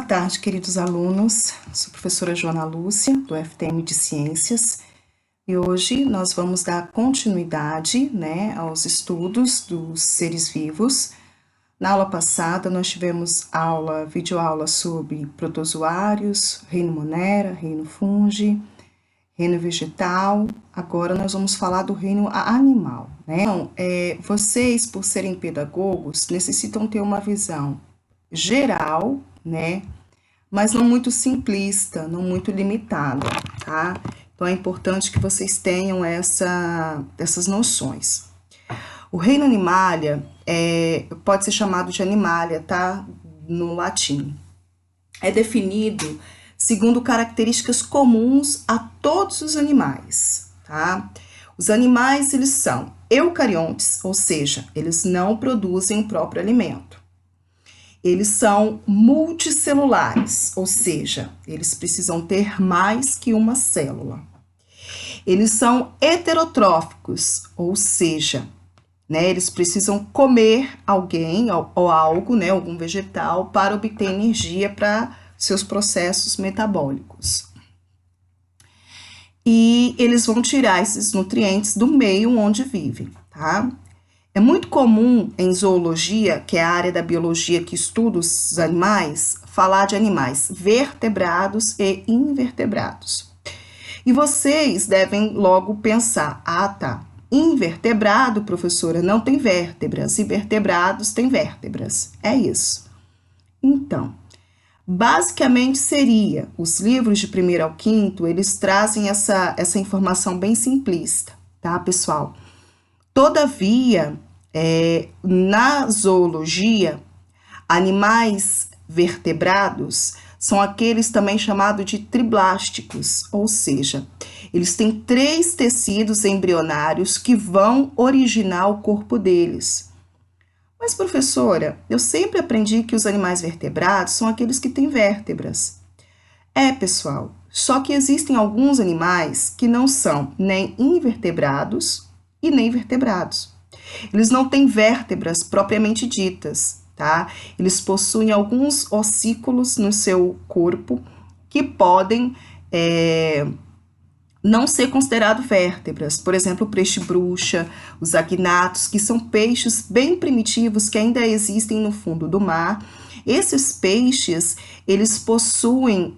tarde, queridos alunos. Sou a professora Joana Lúcia, do FTM de Ciências, e hoje nós vamos dar continuidade, aos estudos dos seres vivos. Na aula passada, nós tivemos videoaula sobre protozoários, reino Monera, reino Fungi, reino vegetal. Agora nós vamos falar do reino animal, Então, vocês, por serem pedagogos, necessitam ter uma visão geral, mas não muito simplista, não muito limitada, tá? Então, é importante que vocês tenham essas noções. O reino Animalia pode ser chamado de Animalia, tá? No latim. É definido segundo características comuns a todos os animais, tá? Os animais, eles são eucariontes, ou seja, eles não produzem o próprio alimento. Eles são multicelulares, ou seja, eles precisam ter mais que uma célula. Eles são heterotróficos, ou seja, eles precisam comer alguém ou algo, algum vegetal, para obter energia para seus processos metabólicos. E eles vão tirar esses nutrientes do meio onde vivem, tá? É muito comum em zoologia, que é a área da biologia que estuda os animais, falar de animais vertebrados e invertebrados. E vocês devem logo pensar, tá, invertebrado, professora, não tem vértebras, e vertebrados têm vértebras. É isso. Então, basicamente seria, os livros de 1º ao 5º, eles trazem essa informação bem simplista, tá, pessoal? Todavia, na zoologia, animais vertebrados são aqueles também chamados de triblásticos, ou seja, eles têm 3 tecidos embrionários que vão originar o corpo deles. Mas, professora, eu sempre aprendi que os animais vertebrados são aqueles que têm vértebras. Pessoal, só que existem alguns animais que não são nem invertebrados e nem vertebrados. Eles não têm vértebras propriamente ditas, tá? Eles possuem alguns ossículos no seu corpo que podem não ser considerados vértebras. Por exemplo, o peixe-bruxa, os agnatos, que são peixes bem primitivos que ainda existem no fundo do mar. Esses peixes, eles possuem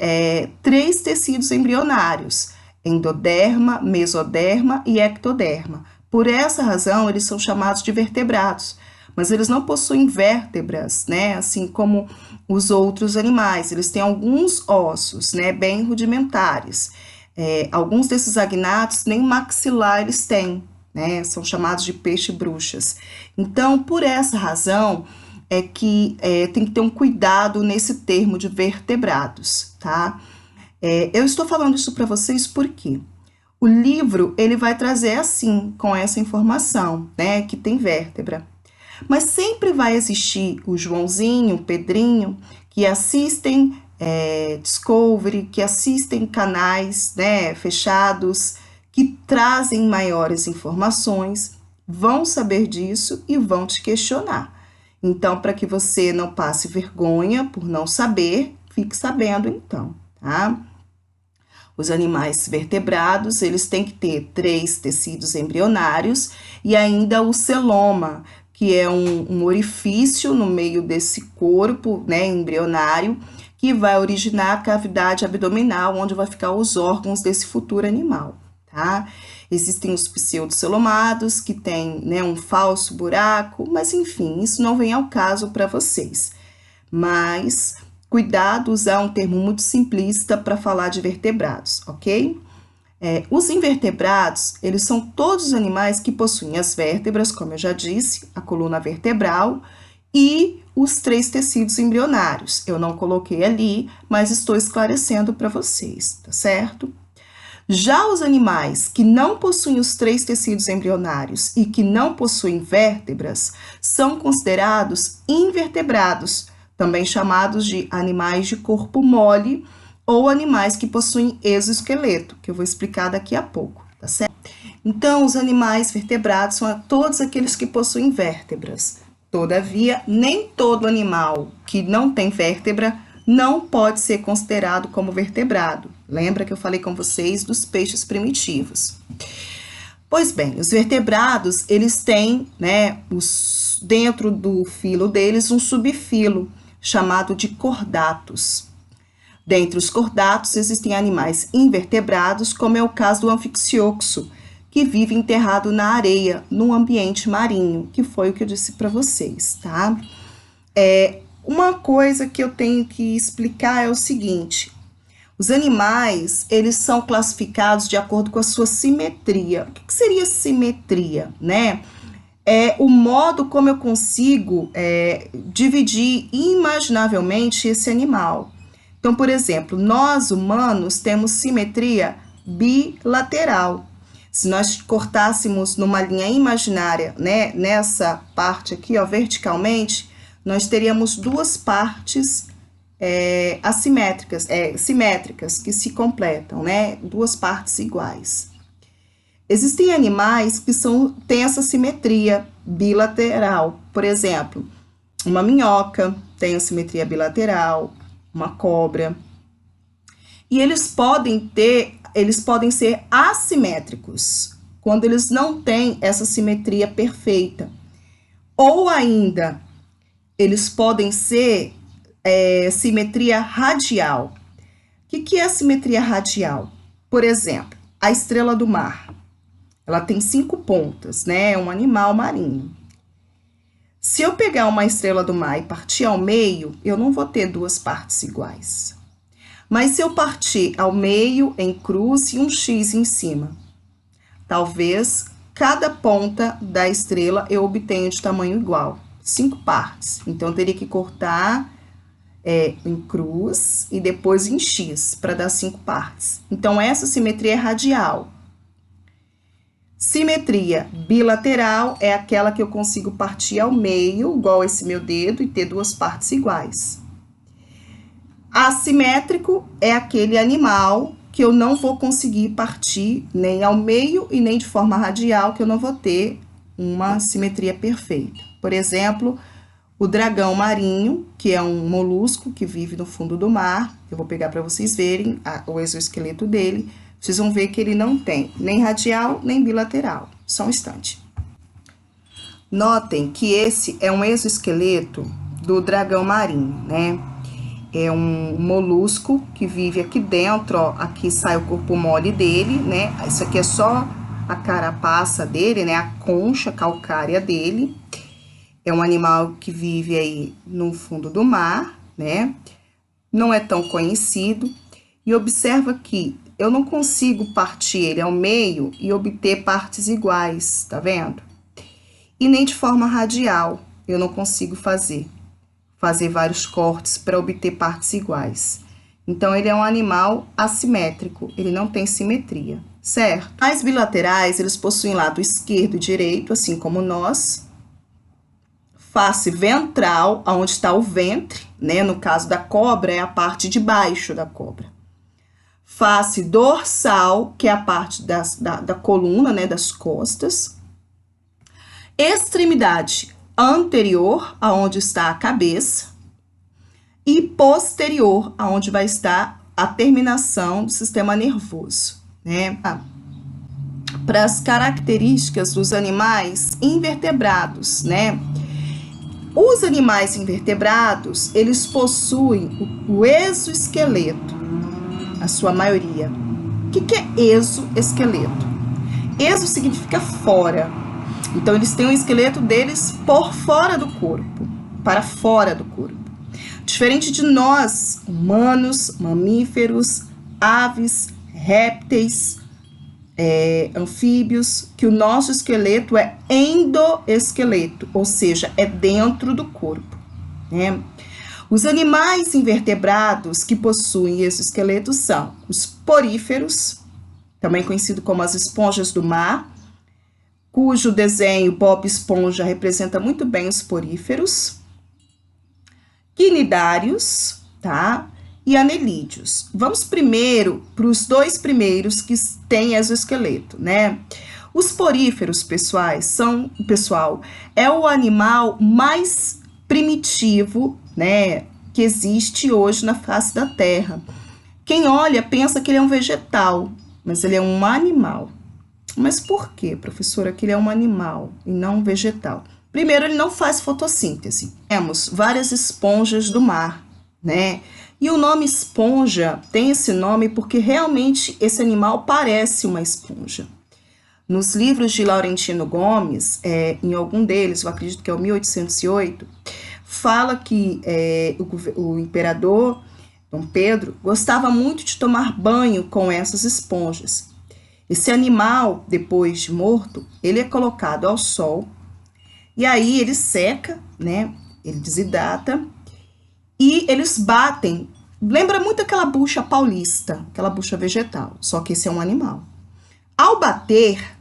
3 tecidos embrionários, endoderma, mesoderma e ectoderma. Por essa razão, eles são chamados de vertebrados, mas eles não possuem vértebras, assim como os outros animais. Eles têm alguns ossos, bem rudimentares. Alguns desses agnatos nem maxilar eles têm, são chamados de peixe-bruxas. Então, por essa razão, é que tem que ter um cuidado nesse termo de vertebrados, tá? Eu estou falando isso para vocês porque o livro, ele vai trazer assim, com essa informação, que tem vértebra. Mas sempre vai existir o Joãozinho, o Pedrinho, que assistem Discovery, que assistem canais fechados, que trazem maiores informações, vão saber disso e vão te questionar. Então, para que você não passe vergonha por não saber, fique sabendo então, tá? Os animais vertebrados, eles têm que ter 3 tecidos embrionários e ainda o celoma, que é um orifício no meio desse corpo, embrionário, que vai originar a cavidade abdominal, onde vai ficar os órgãos desse futuro animal, tá? Existem os pseudocelomados, que tem, um falso buraco, mas enfim, isso não vem ao caso para vocês. Mas cuidado usar um termo muito simplista para falar de vertebrados, ok? Os invertebrados, eles são todos os animais que possuem as vértebras, como eu já disse, a coluna vertebral e os 3 tecidos embrionários. Eu não coloquei ali, mas estou esclarecendo para vocês, tá certo? Já os animais que não possuem os 3 tecidos embrionários e que não possuem vértebras são considerados invertebrados, também chamados de animais de corpo mole ou animais que possuem exoesqueleto, que eu vou explicar daqui a pouco, tá certo? Então, os animais vertebrados são todos aqueles que possuem vértebras. Todavia, nem todo animal que não tem vértebra não pode ser considerado como vertebrado. Lembra que eu falei com vocês dos peixes primitivos? Pois bem, os vertebrados, eles têm, né, dentro do filo deles, um subfilo chamado de cordatos. Dentre os cordatos existem animais invertebrados, como é o caso do anfixioxo, que vive enterrado na areia, num ambiente marinho, que foi o que eu disse para vocês, tá? Uma coisa que eu tenho que explicar é o seguinte: os animais, eles são classificados de acordo com a sua simetria. O que seria simetria, né? É o modo como eu consigo dividir imaginavelmente esse animal. Então, por exemplo, nós humanos temos simetria bilateral. Se nós cortássemos numa linha imaginária, né, nessa parte aqui, ó, verticalmente, nós teríamos duas partes simétricas que se completam, né? Duas partes iguais. Existem animais que têm essa simetria bilateral. Por exemplo, uma minhoca tem a simetria bilateral, uma cobra. E eles podem ser assimétricos, quando eles não têm essa simetria perfeita. Ou ainda, eles podem ser simetria radial. O que é a simetria radial? Por exemplo, a estrela do mar. Ela tem 5 pontas, né? É um animal marinho. Se eu pegar uma estrela do mar e partir ao meio, eu não vou ter duas partes iguais. Mas se eu partir ao meio em cruz e um X em cima, talvez cada ponta da estrela eu obtenha de tamanho igual. 5 partes. Então, eu teria que cortar em cruz e depois em X, para dar 5 partes. Então, essa simetria é radial. Simetria bilateral é aquela que eu consigo partir ao meio, igual esse meu dedo, e ter duas partes iguais. Assimétrico é aquele animal que eu não vou conseguir partir nem ao meio e nem de forma radial, que eu não vou ter uma simetria perfeita. Por exemplo, o dragão marinho, que é um molusco que vive no fundo do mar. Eu vou pegar para vocês verem o exoesqueleto dele. Vocês vão ver que ele não tem nem radial, nem bilateral. Só um instante. Notem que esse é um exoesqueleto do dragão marinho, né? É um molusco que vive aqui dentro, ó. Aqui sai o corpo mole dele, né? Isso aqui é só a carapaça dele, né? A concha calcária dele. É um animal que vive aí no fundo do mar, né? Não é tão conhecido. E observa que eu não consigo partir ele ao meio e obter partes iguais, tá vendo? E nem de forma radial eu não consigo fazer vários cortes para obter partes iguais. Então, ele é um animal assimétrico, ele não tem simetria, certo? As bilaterais, eles possuem lado esquerdo e direito, assim como nós. Face ventral, onde está o ventre, né? No caso da cobra, é a parte de baixo da cobra. Face dorsal, que é a parte da coluna, né, das costas. Extremidade anterior, aonde está a cabeça. E posterior, aonde vai estar a terminação do sistema nervoso, né? Para as características dos animais invertebrados, né? Os animais invertebrados, eles possuem o exoesqueleto, a sua maioria. O que é exoesqueleto? Exo significa fora. Então, eles têm o esqueleto deles por fora do corpo, para fora do corpo. Diferente de nós, humanos, mamíferos, aves, répteis, anfíbios, que o nosso esqueleto é endoesqueleto, ou seja, é dentro do corpo, né? Os animais invertebrados que possuem exoesqueleto são os poríferos, também conhecido como as esponjas do mar, cujo desenho Bob Esponja representa muito bem os poríferos, quinidários, tá? E anelídeos. Vamos primeiro para os dois primeiros que têm exoesqueleto, né? Os poríferos, pessoal, é o animal mais primitivo, né, que existe hoje na face da Terra. Quem olha pensa que ele é um vegetal, mas ele é um animal. Mas por quê, professora, que ele é um animal e não um vegetal? Primeiro, ele não faz fotossíntese. Temos várias esponjas do mar, né? E o nome esponja tem esse nome porque realmente esse animal parece uma esponja. Nos livros de Laurentino Gomes, em algum deles, eu acredito que é o 1808, fala que o imperador Dom Pedro gostava muito de tomar banho com essas esponjas. Esse animal, depois de morto, ele é colocado ao sol e aí ele seca, né? Ele desidrata e eles batem. Lembra muito aquela bucha paulista, aquela bucha vegetal, só que esse é um animal. Ao bater,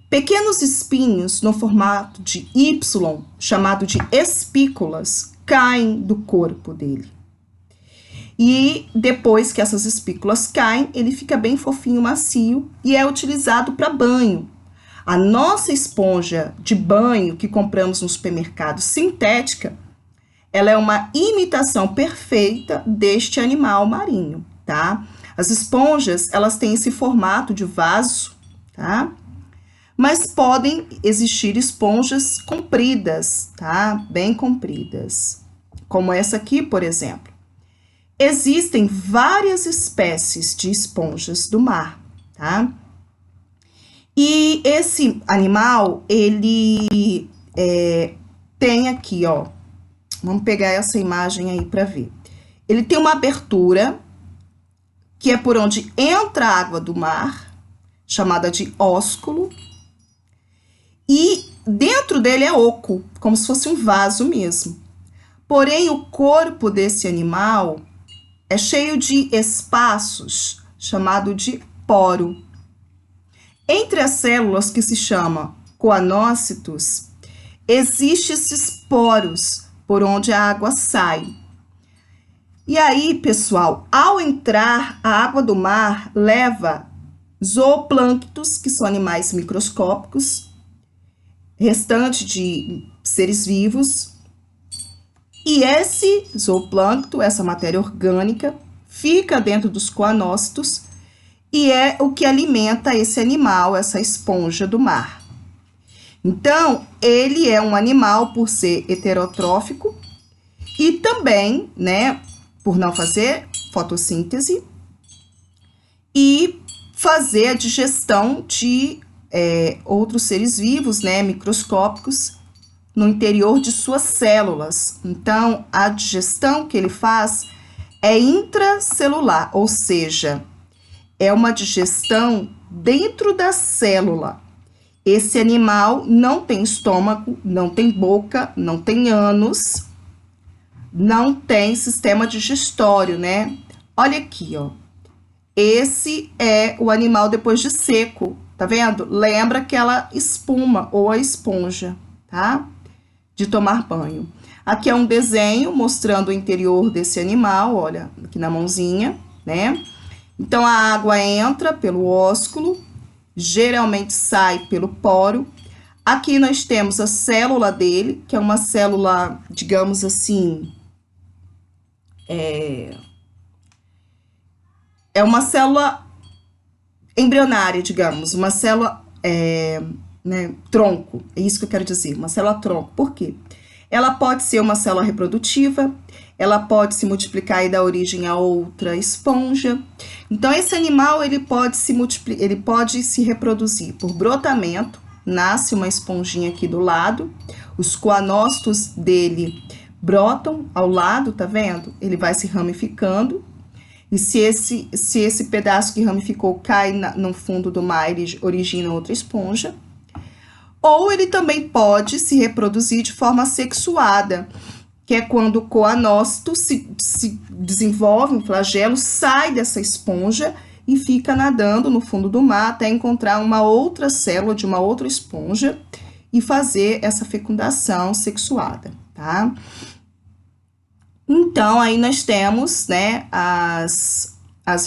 pequenos espinhos no formato de Y, chamado de espículas, caem do corpo dele. E depois que essas espículas caem, ele fica bem fofinho, macio e é utilizado para banho. A nossa esponja de banho que compramos no supermercado sintética, ela é uma imitação perfeita deste animal marinho, tá? As esponjas, elas têm esse formato de vaso, tá? Mas podem existir esponjas compridas, tá? Bem compridas. Como essa aqui, por exemplo. Existem várias espécies de esponjas do mar, tá? E esse animal, ele tem aqui, ó. Vamos pegar essa imagem aí para ver. Ele tem uma abertura, que é por onde entra a água do mar, chamada de ósculo. E dentro dele é oco, como se fosse um vaso mesmo. Porém, o corpo desse animal é cheio de espaços, chamado de poro. Entre as células que se chama coanócitos, existem esses poros por onde a água sai. E aí, pessoal, ao entrar, a água do mar leva zooplânctons, que são animais microscópicos, restante de seres vivos, e esse zooplâncton, essa matéria orgânica, fica dentro dos coanócitos e é o que alimenta esse animal, essa esponja do mar. Então, ele é um animal por ser heterotrófico e também, né, por não fazer fotossíntese e fazer a digestão de outros seres vivos, né, microscópicos, no interior de suas células. Então, a digestão que ele faz é intracelular, ou seja, é uma digestão dentro da célula. Esse animal não tem estômago, não tem boca, não tem ânus, não tem sistema digestório, né? Olha aqui, ó. Esse é o animal depois de seco, tá vendo? Lembra aquela espuma ou a esponja, tá? De tomar banho. Aqui é um desenho mostrando o interior desse animal, olha, aqui na mãozinha, né? Então, a água entra pelo ósculo, geralmente sai pelo poro. Aqui nós temos a célula dele, que é uma célula, digamos assim, é uma célula embrionária, digamos, uma célula né, tronco, é isso que eu quero dizer, uma célula tronco. Por quê? Ela pode ser uma célula reprodutiva, ela pode se multiplicar e dar origem a outra esponja. Então, esse animal, ele pode se reproduzir por brotamento, nasce uma esponjinha aqui do lado, os coanócitos dele brotam ao lado, tá vendo? Ele vai se ramificando, e se esse pedaço que ramificou cai no fundo do mar, ele origina outra esponja. Ou ele também pode se reproduzir de forma sexuada, que é quando o coanócito se desenvolve, um flagelo, sai dessa esponja e fica nadando no fundo do mar até encontrar uma outra célula de uma outra esponja e fazer essa fecundação sexuada, tá? Então, aí nós temos, né, as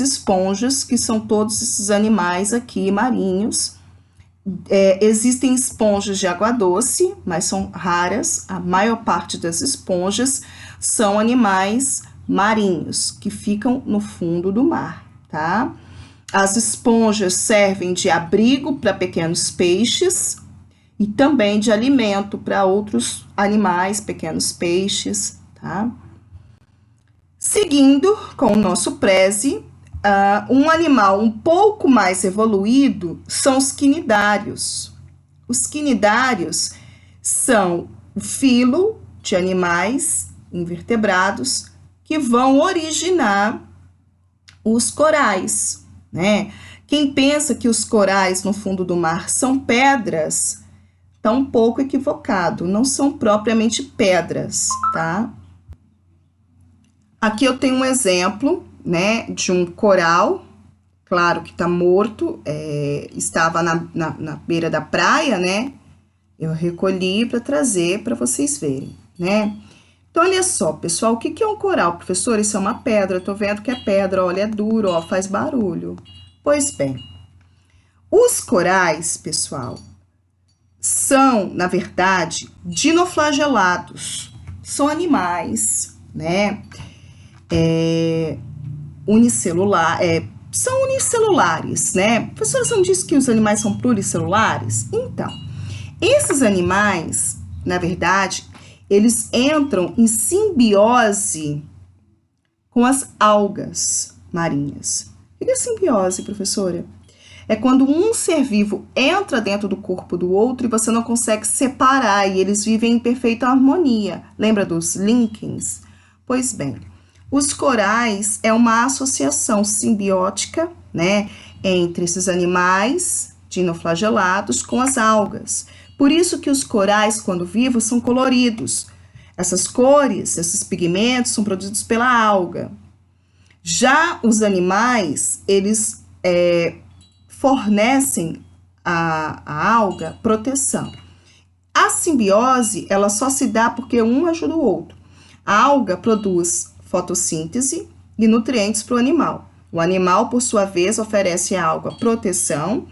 esponjas, que são todos esses animais aqui marinhos. Existem esponjas de água doce, mas são raras. A maior parte das esponjas são animais marinhos, que ficam no fundo do mar, tá? As esponjas servem de abrigo para pequenos peixes e também de alimento para outros animais, pequenos peixes, tá? Seguindo com o nosso preze, um animal um pouco mais evoluído são os quinidários. Os quinidários são o filo de animais invertebrados que vão originar os corais, né? Quem pensa que os corais no fundo do mar são pedras, está um pouco equivocado, não são propriamente pedras, tá? Aqui eu tenho um exemplo, né, de um coral, claro que está morto, estava na beira da praia, né? Eu recolhi para trazer para vocês verem, né? Então, olha só, pessoal, o que é um coral? Professor, isso é uma pedra, eu tô vendo que é pedra, olha, é duro, ó, faz barulho. Pois bem, os corais, pessoal, são, na verdade, dinoflagelados. São animais, né? São unicelulares, né? Professora, você não disse que os animais são pluricelulares? Então, esses animais, na verdade, eles entram em simbiose com as algas marinhas. O que é simbiose, professora? É quando um ser vivo entra dentro do corpo do outro e você não consegue separar, e eles vivem em perfeita harmonia. Lembra dos Linkens? Pois bem, os corais é uma associação simbiótica, né, entre esses animais dinoflagelados com as algas. Por isso que os corais, quando vivos, são coloridos. Essas cores, esses pigmentos são produzidos pela alga. Já os animais, eles fornecem à alga proteção. A simbiose, ela só se dá porque um ajuda o outro. A alga produz fotossíntese e nutrientes para o animal. O animal, por sua vez, oferece à alga proteção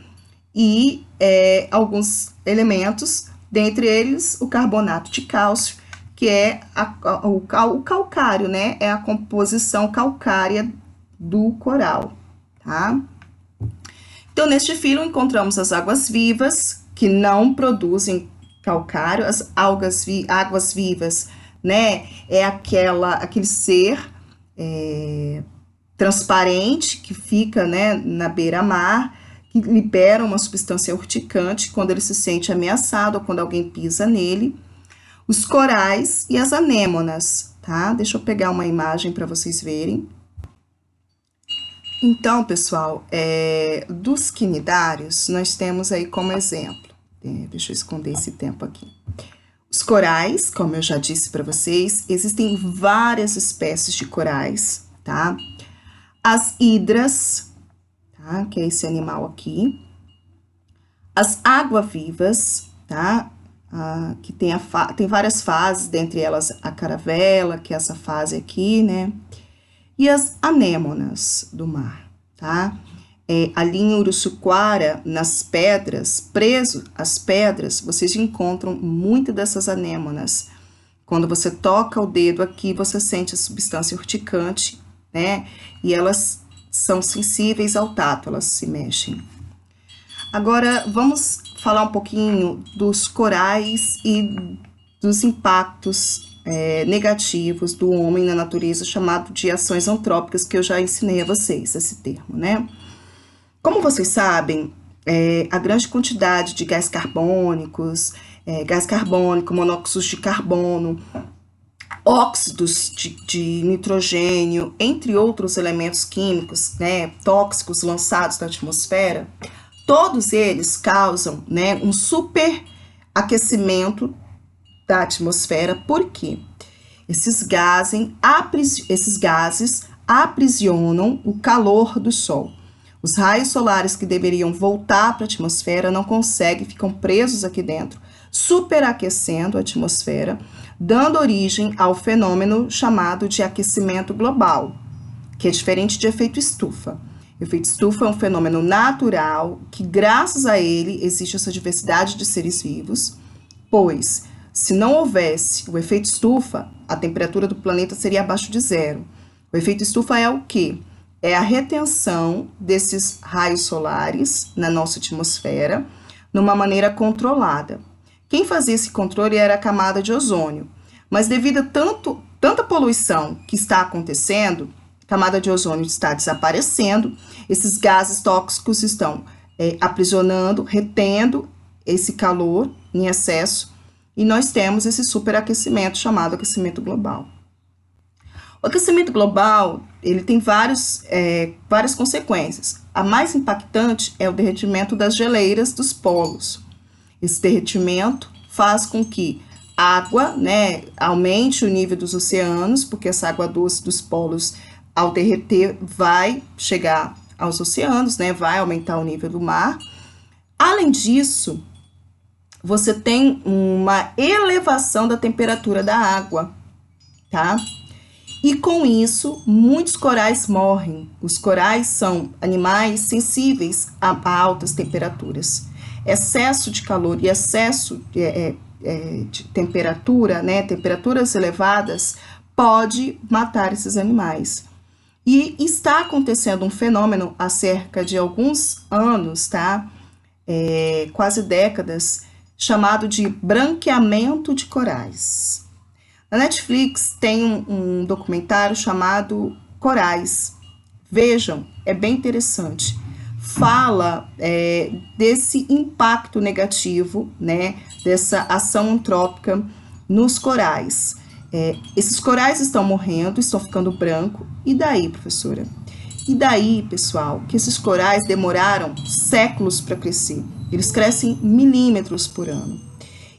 e alguns elementos, dentre eles o carbonato de cálcio, que é o calcário, né? É a composição calcária do coral, tá? Então, neste filo, encontramos as águas vivas, que não produzem calcário, as águas vivas, né? É aquele ser transparente que fica, né, na beira-mar, que libera uma substância urticante quando ele se sente ameaçado ou quando alguém pisa nele. Os corais e as anêmonas, tá? Deixa eu pegar uma imagem para vocês verem. Então, pessoal, dos quinidários, nós temos aí como exemplo, deixa eu esconder esse tempo aqui. Os corais, como eu já disse para vocês, existem várias espécies de corais, tá? As hidras, tá? Que é esse animal aqui. As água-vivas, tá? Que tem várias fases, dentre elas a caravela, que é essa fase aqui, né? E as anêmonas do mar, tá? Ali em Uruçuquara, nas pedras, preso às pedras, vocês encontram muitas dessas anêmonas. Quando você toca o dedo aqui, você sente a substância urticante, né? E elas são sensíveis ao tato, elas se mexem. Agora, vamos falar um pouquinho dos corais e dos impactos negativos do homem na natureza, chamado de ações antrópicas, que eu já ensinei a vocês, esse termo, né? Como vocês sabem, a grande quantidade de gás carbônico, monóxidos de carbono, óxidos de nitrogênio, entre outros elementos químicos, né, tóxicos lançados na atmosfera, todos eles causam, né, um superaquecimento da atmosfera. Por quê? Esses gases aprisionam o calor do Sol. Os raios solares que deveriam voltar para a atmosfera não conseguem, ficam presos aqui dentro, superaquecendo a atmosfera, dando origem ao fenômeno chamado de aquecimento global, que é diferente de efeito estufa. O efeito estufa é um fenômeno natural que, graças a ele, existe essa diversidade de seres vivos, pois se não houvesse o efeito estufa, a temperatura do planeta seria abaixo de zero. O efeito estufa é o quê? É a retenção desses raios solares na nossa atmosfera, numa maneira controlada. Quem fazia esse controle era a camada de ozônio, mas devido a tanta poluição que está acontecendo, a camada de ozônio está desaparecendo, esses gases tóxicos estão aprisionando, retendo esse calor em excesso, e nós temos esse superaquecimento chamado aquecimento global. O aquecimento global, ele tem várias consequências. A mais impactante é o derretimento das geleiras dos polos. Esse derretimento faz com que a água, né, aumente o nível dos oceanos, porque essa água doce dos polos, ao derreter, vai chegar aos oceanos, né, vai aumentar o nível do mar. Além disso, você tem uma elevação da temperatura da água, tá? E com isso, muitos corais morrem. Os corais são animais sensíveis a altas temperaturas. Excesso de calor e excesso de temperatura, né, temperaturas elevadas, pode matar esses animais. E está acontecendo um fenômeno há cerca de alguns anos, tá? Quase décadas, chamado de branqueamento de corais. Na Netflix tem um documentário chamado Corais. Vejam, é bem interessante. Fala desse impacto negativo, né, dessa ação antrópica nos corais. Esses corais estão morrendo, estão ficando branco. E daí, professora? E daí, pessoal, que esses corais demoraram séculos para crescer. Eles crescem milímetros por ano.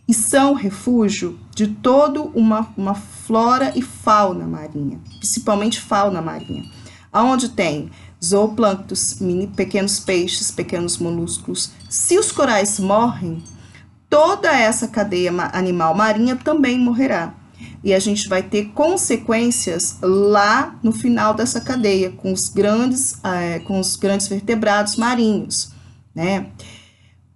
E são refúgio de toda uma flora e fauna marinha, principalmente fauna marinha, onde tem zooplânctons, pequenos peixes, pequenos molluscos. Se os corais morrem, toda essa cadeia animal marinha também morrerá. E a gente vai ter consequências lá no final dessa cadeia, com os grandes vertebrados marinhos, né?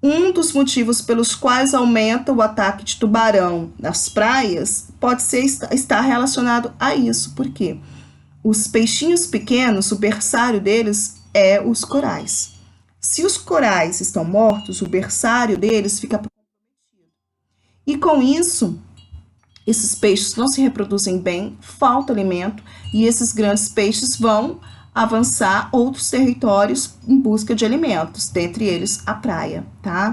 Um dos motivos pelos quais aumenta o ataque de tubarão nas praias pode estar relacionado a isso. Por quê? Os peixinhos pequenos, o berçário deles é os corais. Se os corais estão mortos, o berçário deles fica comprometido. E com isso, esses peixes não se reproduzem bem, falta alimento, e esses grandes peixes vão avançar outros territórios em busca de alimentos, dentre eles a praia, tá?